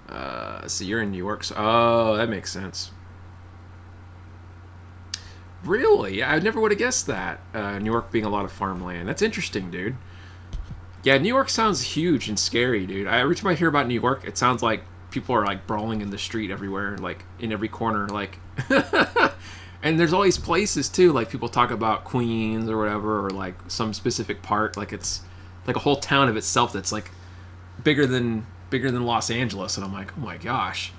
So you're in New York. So, oh, that makes sense. Really? I never would have guessed that. New York being a lot of farmland. That's interesting, dude. Yeah, New York sounds huge and scary, dude. Every time I hear about New York, it sounds like people are like brawling in the street everywhere, like in every corner, like. And there's all these places too, like people talk about Queens or whatever, or like some specific part, like it's like a whole town of itself that's like bigger than Los Angeles, and I'm like, oh my gosh,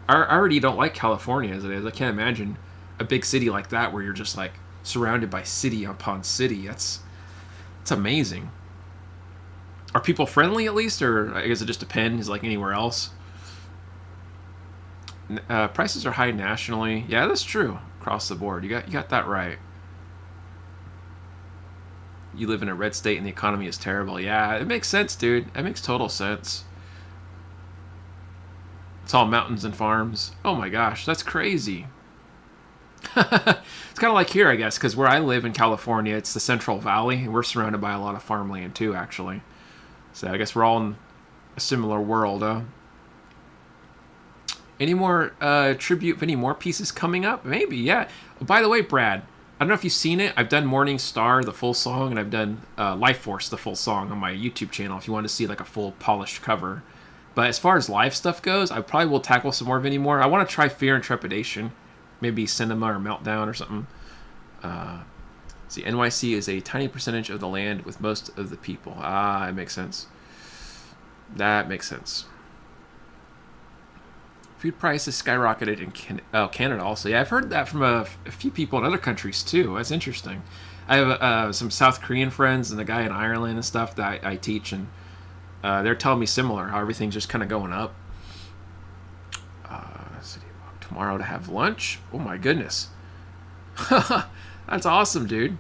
I already don't like California as it is. I can't imagine a big city like that where you're just like surrounded by city upon city. It's amazing. Are people friendly at least, or I guess it just depends, like anywhere else? Prices are high nationally. Yeah, that's true. Across the board, you got that right. You live in a red state and the economy is terrible. Yeah, it makes sense, dude. It makes total sense. It's all mountains and farms. Oh my gosh, that's crazy. It's kind of like here, I guess, because where I live in California, it's the Central Valley, and we're surrounded by a lot of farmland too, actually. So I guess we're all in a similar world, huh? Any more tribute of any more pieces coming up? Maybe, yeah. Oh, by the way, Brad, I don't know if you've seen it. I've done Morning Star, the full song, and I've done Life Force, the full song on my YouTube channel if you want to see like a full polished cover. But as far as live stuff goes, I probably will tackle some more of any more. I want to try Fear and Trepidation. Maybe Cinema or Meltdown or something. See, NYC is a tiny percentage of the land with most of the people. Ah, it makes sense. That makes sense. Food prices skyrocketed in Canada also. Yeah, I've heard that from a few people in other countries too. That's interesting. I have some South Korean friends and a guy in Ireland and stuff that I teach, and they're telling me similar, how everything's just kind of going up. City walk tomorrow to have lunch. Oh my goodness. That's awesome, dude.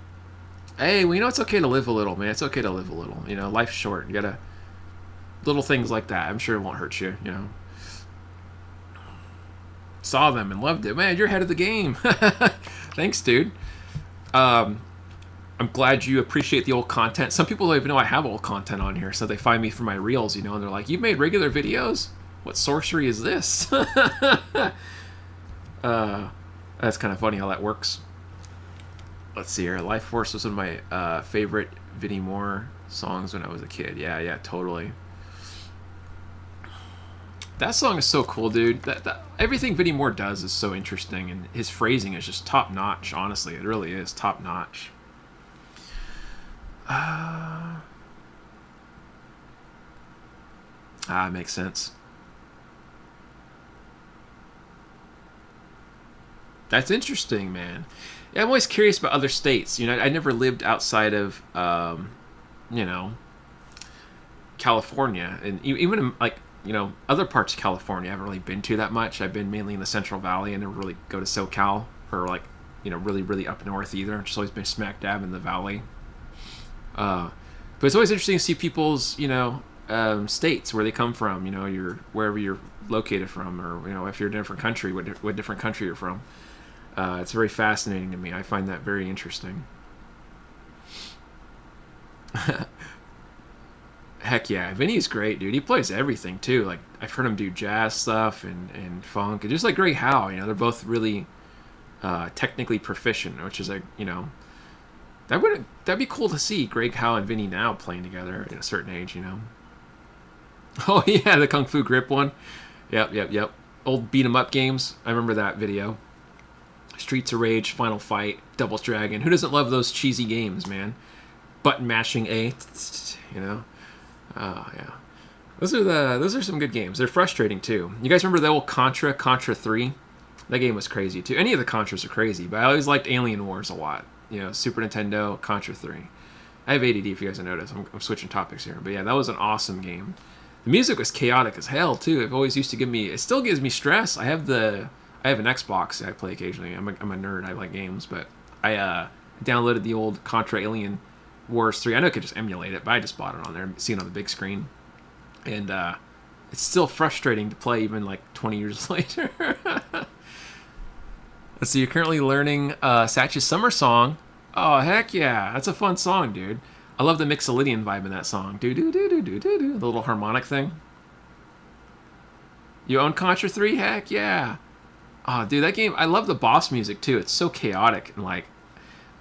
Hey, well, you know, it's okay to live a little, man. It's okay to live a little. You know, life's short. You gotta... Little things like that. I'm sure it won't hurt you, you know. Saw them and loved it. Man, you're ahead of the game. Thanks, dude. I'm glad you appreciate the old content. Some people don't even know I have old content on here, so they find me for my reels, you know, and they're like, "You've made regular videos? What sorcery is this?" That's kind of funny how that works. Let's see here. Life Force was one of my favorite Vinnie Moore songs when I was a kid. Yeah, totally. That song is so cool, dude. That everything Vinnie Moore does is so interesting, and his phrasing is just top notch. Honestly, it really is top notch. Makes sense. That's interesting, man. Yeah, I'm always curious about other states. You know, I never lived outside of, you know, California, and even in, like, you know, other parts of California I haven't really been to that much. I've been mainly in the Central Valley. I never really go to SoCal or like, you know, really up north either. I've just always been smack dab in the valley. But it's always interesting to see people's, you know, states where they come from. You know, wherever you're located from, or you know, if you're in a different country, what different country you're from. It's very fascinating to me. I find that very interesting. Heck yeah, Vinny's great, dude. He plays everything too. Like I've heard him do jazz stuff and funk, and just like Greg Howe. You know, they're both really technically proficient, which is like, you know, that'd be cool to see Greg Howe and Vinny now playing together at a certain age. You know. Oh yeah, the Kung Fu Grip one. Yep. Old beat 'em up games. I remember that video. Streets of Rage, Final Fight, Devil's Dragon. Who doesn't love those cheesy games, man? Button mashing A, you know? Oh, yeah. Those are some good games. They're frustrating, too. You guys remember the old Contra 3? That game was crazy, too. Any of the Contras are crazy, but I always liked Alien Wars a lot. You know, Super Nintendo, Contra 3. I have ADD, if you guys have noticed. I'm switching topics here. But yeah, that was an awesome game. The music was chaotic as hell, too. It always used to give me... It still gives me stress. I have an Xbox that I play occasionally. I'm a nerd. I like games, but I downloaded the old Contra Alien Wars 3. I know I could just emulate it, but I just bought it on there, see it on the big screen. And it's still frustrating to play even like 20 years later. So you're currently learning Satch's Summer Song. Oh, heck yeah. That's a fun song, dude. I love the Mixolydian vibe in that song. Do-do-do-do-do-do-do. The little harmonic thing. You own Contra 3? Heck yeah. Oh, dude, that game, I love the boss music, too. It's so chaotic. And, like,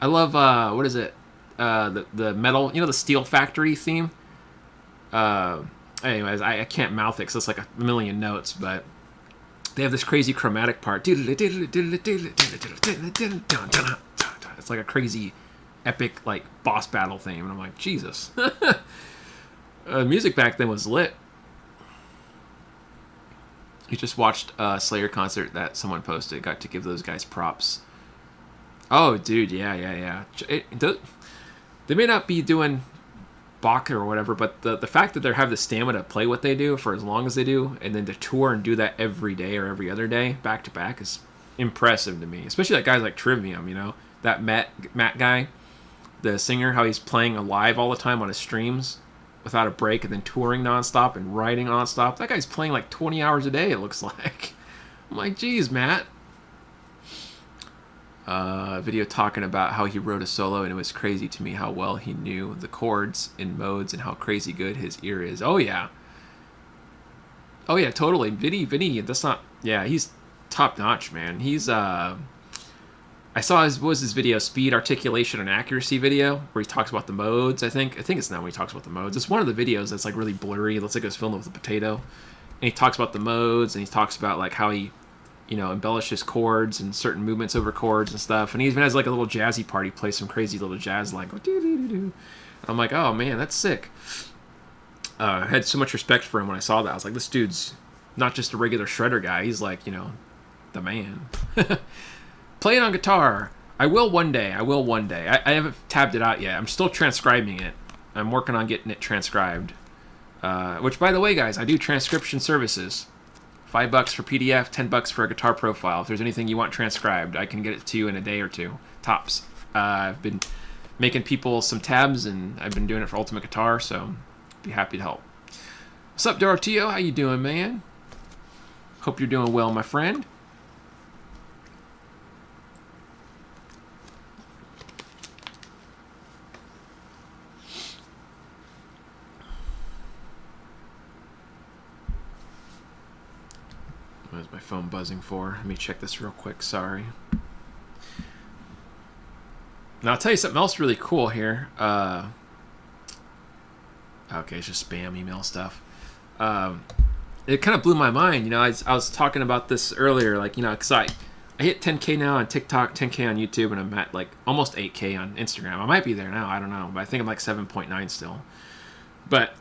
I love, what is it? The metal, you know, the Steel Factory theme? Anyways, I can't mouth it because it's like a million notes, but they have this crazy chromatic part. It's like a crazy, epic, like, boss battle theme. And I'm like, Jesus. Music back then was lit. You just watched a Slayer concert that someone posted. Got to give those guys props. Oh, dude, yeah. They may not be doing Bach or whatever, but the fact that they have the stamina to play what they do for as long as they do, and then to tour and do that every day or every other day, back to back, is impressive to me. Especially like guys like Trivium, you know? That Matt guy, the singer, how he's playing live all the time on his streams without a break, and then touring nonstop and writing nonstop. That guy's playing like 20 hours a day, it looks like. I'm like, geez, Matt. Video talking about how he wrote a solo, and it was crazy to me how well he knew the chords in modes and how crazy good his ear is. Oh yeah, totally. Vinny, that's not. Yeah, he's top notch, man. He's I saw his video, speed, articulation, and accuracy video, where he talks about the modes. I think it's now when he talks about the modes. It's one of the videos that's like really blurry. It looks like it was filmed with a potato, and he talks about the modes, and he talks about like how he, you know, embellishes chords and certain movements over chords and stuff. And he even has like a little jazzy part. He plays some crazy little jazz like. I'm like, oh man, that's sick. I had so much respect for him when I saw that. I was like, this dude's not just a regular shredder guy. He's like, you know, the man. Playing on guitar. I will one day. I haven't tabbed it out yet. I'm still transcribing it. I'm working on getting it transcribed. Which, by the way, guys, I do transcription services. $5 for PDF, $10 for a guitar profile. If there's anything you want transcribed, I can get it to you in a day or two, tops. I've been making people some tabs, and I've been doing it for Ultimate Guitar, so be happy to help. What's up, Dorotio? How you doing, man? Hope you're doing well, my friend. What is my phone buzzing for? Let me check this real quick. Sorry. Now, I'll tell you something else really cool here. Okay, it's just spam email stuff. It kind of blew my mind. You know, I was talking about this earlier. Like, you know, because I hit 10K now on TikTok, 10K on YouTube, and I'm at like almost 8K on Instagram. I might be there now. I don't know. But I think I'm like 7.9 still. But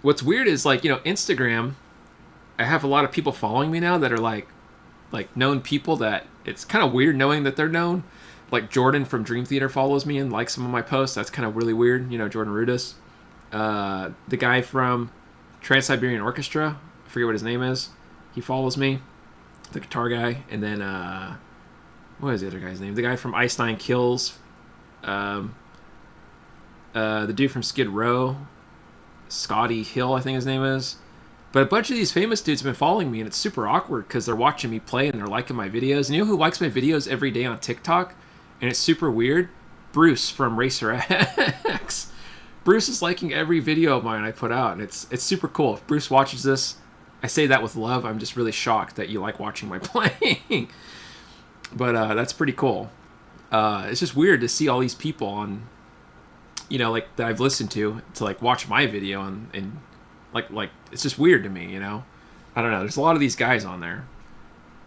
what's weird is, like, you know, Instagram... I have a lot of people following me now that are like known people that it's kind of weird knowing that they're known. Like Jordan from Dream Theater follows me and likes some of my posts. That's kind of really weird. You know, Jordan Rudis. The guy from Trans-Siberian Orchestra, I forget what his name is. He follows me. The guitar guy. And then, what is the other guy's name? The guy from Ice Nine Kills. The dude from Skid Row. Scotty Hill, I think his name is. But a bunch of these famous dudes have been following me, and it's super awkward because they're watching me play and they're liking my videos. And you know who likes my videos every day on TikTok? And it's super weird? Bruce from Racer X. Bruce is liking every video of mine I put out, and it's super cool. If Bruce watches this, I say that with love. I'm just really shocked that you like watching my playing. But that's pretty cool. It's just weird to see all these people on, you know, like that I've listened to like watch my video and like it's just weird to me, you know. I don't know. There's a lot of these guys on there.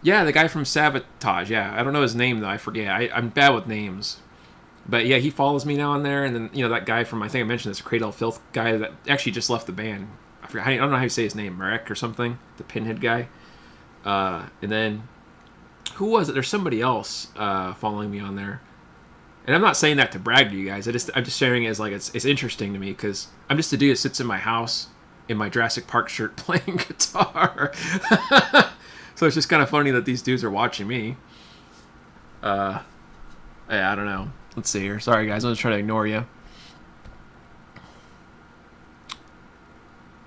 Yeah, the guy from Sabotage. Yeah, I don't know his name though. I forget. I'm bad with names. But yeah, he follows me now on there, and then that guy from, I think I mentioned this, Cradle of Filth guy that actually just left the band. I forgot. I don't know how you say his name, Marek or something. The Pinhead guy. And then who was it? There's somebody else following me on there. And I'm not saying that to brag to you guys. I'm just sharing it as like it's interesting to me because I'm just a dude that sits in my house in my Jurassic Park shirt playing guitar. So it's just kind of funny that these dudes are watching me. Yeah, I don't know. Let's see here. Sorry, guys. I'm just trying to ignore you.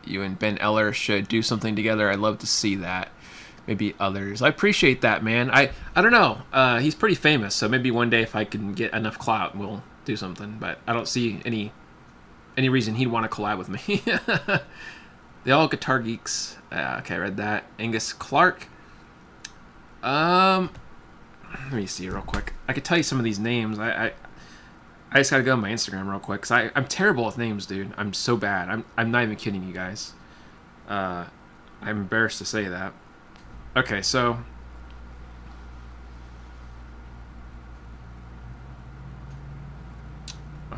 You and Ben Eller should do something together. I'd love to see that. Maybe others. I appreciate that, man. I don't know. He's pretty famous, so maybe one day if I can get enough clout, we'll do something. But I don't see any reason he'd want to collab with me. They all guitar geeks. Okay, I read that. Angus Clark. Let me see real quick. I could tell you some of these names. I just gotta go on my Instagram real quick because I'm terrible with names, dude. I'm so bad. I'm not even kidding you guys. I'm embarrassed to say that. Okay, so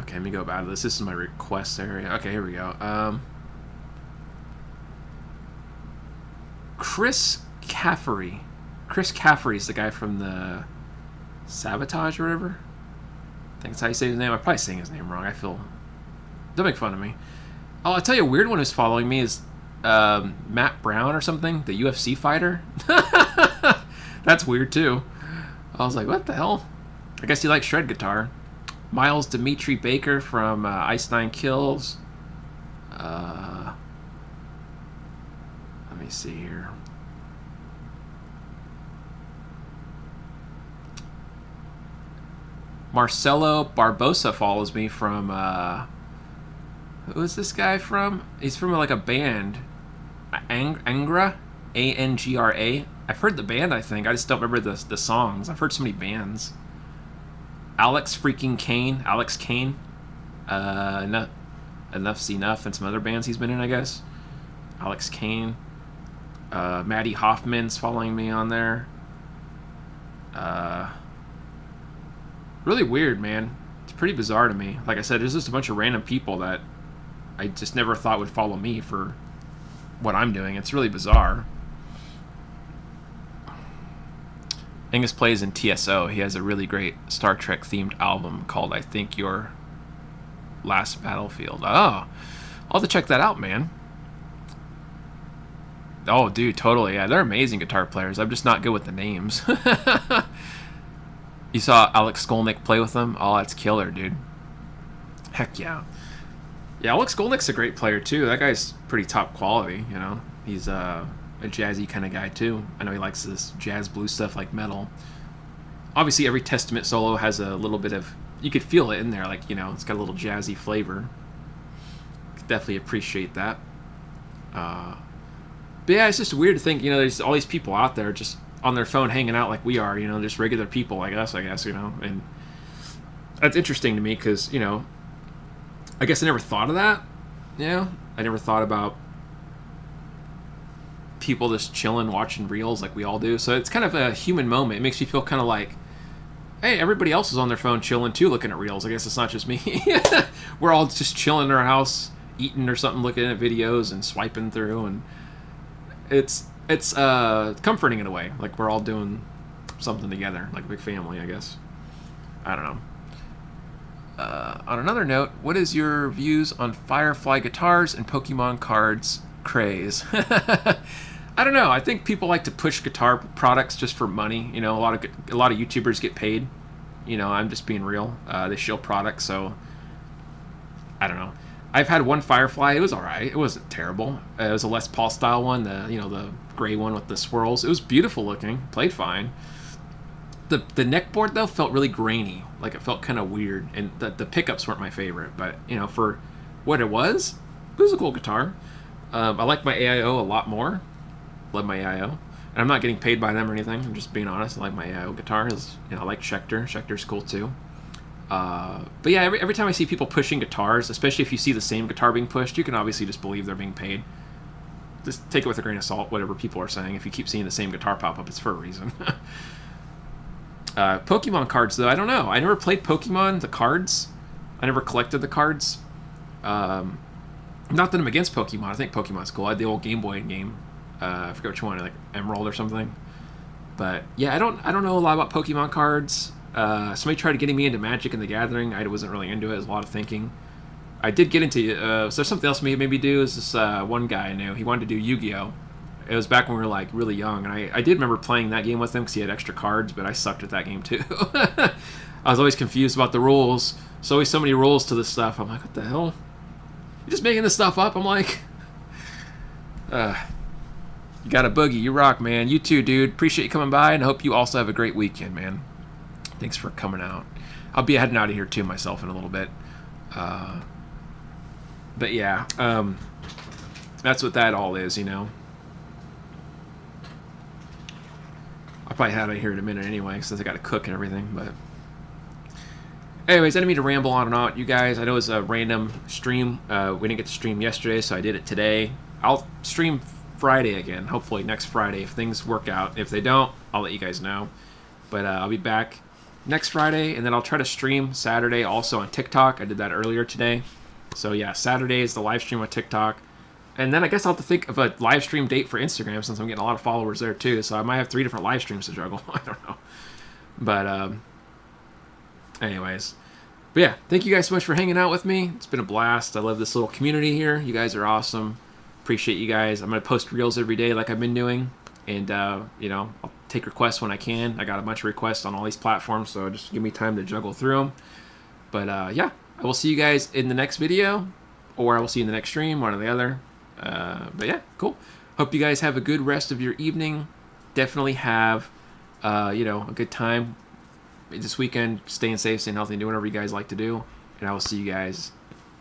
okay, let me go back to this. This is my request area. Okay, here we go. Chris Caffery. Chris Caffery is the guy from the Sabotage or whatever. I think that's how you say his name. I'm probably saying his name wrong. Don't make fun of me. Oh, I'll tell you a weird one who's following me is Matt Brown or something, the UFC fighter. That's weird too. I was like, what the hell? I guess he likes shred guitar. Miles Dimitri Baker from Ice Nine Kills. Let me see here. Marcelo Barbosa follows me from who is this guy from? He's from like a band, Angra, Angra. I've heard the band. I think I just don't remember the songs. I've heard so many bands. Alex freaking Kane, Alex Kane. Enough's Enough, and some other bands he's been in, I guess. Alex Kane. Maddie Hoffman's following me on there. Really weird, man. It's pretty bizarre to me. Like I said, there's just a bunch of random people that I just never thought would follow me for what I'm doing. It's really bizarre. Angus plays in TSO. He has a really great Star Trek themed album called I Think Your Last Battlefield. Oh, I'll have to check that out, man. Oh, dude, totally. Yeah, they're amazing guitar players. I'm just not good with the names. You saw Alex Skolnick play with them? Oh, that's killer, dude. Heck yeah. Yeah, Alex Skolnick's a great player, too. That guy's pretty top quality, you know. He's a jazzy kind of guy, too. I know he likes this jazz blues stuff like metal. Obviously, every Testament solo has a little bit of... You could feel it in there, like, you know, it's got a little jazzy flavor. Definitely appreciate that. But yeah, it's just weird to think, you know, there's all these people out there just on their phone hanging out like we are, you know, just regular people like us, I guess, you know. And that's interesting to me because, you know, I guess I never thought of that, you know. I never thought about people just chilling, watching reels like we all do. So it's kind of a human moment. It makes me feel kind of like, hey, everybody else is on their phone chilling too, looking at reels. I guess it's not just me. We're all just chilling in our house, eating or something, looking at videos and swiping through, and it's comforting in a way. Like we're all doing something together, like a big family, I guess. I don't know. On another note, what is your views on Firefly guitars and Pokemon cards craze? I don't know. I think people like to push guitar products just for money. You know, a lot of YouTubers get paid. You know, I'm just being real. They show products, so I don't know. I've had one Firefly. It was all right. It wasn't terrible. It was a Les Paul style one, the gray one with the swirls. It was beautiful looking. Played fine. The neck board though felt really grainy. Like it felt kind of weird, and the pickups weren't my favorite. But you know, for what it was a cool guitar. I like my AIO a lot more. Love my AIO, and I'm not getting paid by them or anything. I'm just being honest. I like my AIO guitars. You know, I like Schecter. Schecter's cool too. But yeah, every time I see people pushing guitars, especially if you see the same guitar being pushed, you can obviously just believe they're being paid. just take it with a grain of salt, whatever people are saying. If you keep seeing the same guitar pop up, it's for a reason. Pokemon cards, though, I don't know. I never played Pokemon, the cards. I never collected the cards. Not that I'm against Pokemon. I think Pokemon's cool. I had the old Game Boy game. I forget which one, like Emerald or something. But yeah, I don't know a lot about Pokemon cards. Somebody tried getting me into Magic and the Gathering. I wasn't really into it. It was a lot of thinking. I did get into. So there's something else maybe do. Is this one guy I knew? He wanted to do Yu-Gi-Oh. It was back when we were like really young, and I did remember playing that game with him because he had extra cards, but I sucked at that game too. I was always confused about the rules. There's always so many rules to this stuff. I'm like, what the hell? You're just making this stuff up? I'm like, you got a boogie. You rock, man. You too, dude. Appreciate you coming by, and I hope you also have a great weekend, man. Thanks for coming out. I'll be heading out of here too myself in a little bit. But yeah, that's what that all is, you know. I'll probably head out of here in a minute anyway, since I got to cook and everything. But anyways, I didn't mean to ramble on and on, you guys. I know it was a random stream. We didn't get to stream yesterday, so I did it today. I'll stream Friday again, hopefully next Friday if things work out. If they don't, I'll let you guys know. But I'll be back next Friday, and then I'll try to stream Saturday also on TikTok. I did that earlier today. So yeah, Saturday is the live stream on TikTok. And then I guess I'll have to think of a live stream date for Instagram since I'm getting a lot of followers there too. So I might have 3 different live streams to juggle. I don't know. But anyways. But yeah, thank you guys so much for hanging out with me. It's been a blast. I love this little community here. You guys are awesome. Appreciate you guys. I'm going to post reels every day like I've been doing. And, you know, I'll take requests when I can. I got a bunch of requests on all these platforms, so just give me time to juggle through them. But yeah, I will see you guys in the next video, or I will see you in the next stream, one or the other. But yeah, cool. Hope you guys have a good rest of your evening. Definitely have, you know, a good time this weekend. Staying safe, staying healthy, and doing whatever you guys like to do. And I will see you guys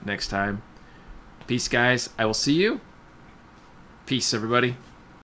next time. Peace, guys. I will see you. Peace, everybody.